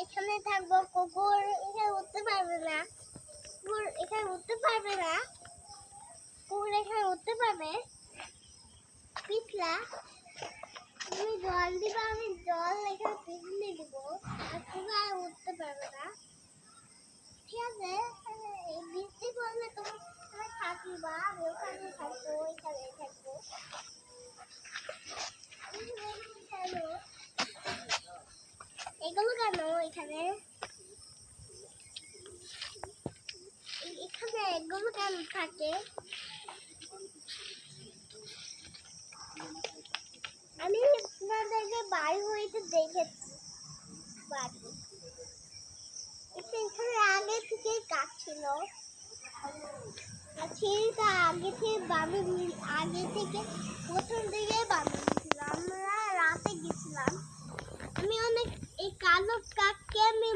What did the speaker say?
এখানে থাকবো, কুকুর এখানে উঠতে পারবে না, কুকুর এখানে উঠতে পারবে না, কুকুর এখানে উঠতে পারবে। পিছলা তুমি জল দিবা, আমি জল এখানে পিছলে দিব, আর কুকুর আর উঠতে পারবে না। ঠিক আছে, এই বৃষ্টি পড়লে তুমি থাকিবা, আমি ওখানে থাকবো, এখানে থাকবো। এগুলো কেন এখানে, এখানে এগুলো কেন থাকে? আমি আপনাদেরকে বাড়ি হইতে দেখেছি, বাড়ি এখানে আগে থেকে কাজ ছিল, আর সিঁড়িটা আগে থেকে আগে থেকে প্রথম দিকে বানানো ছিল। আমরা রাতে গেছিলাম, আমি অনেক এই কালো কাককে আমি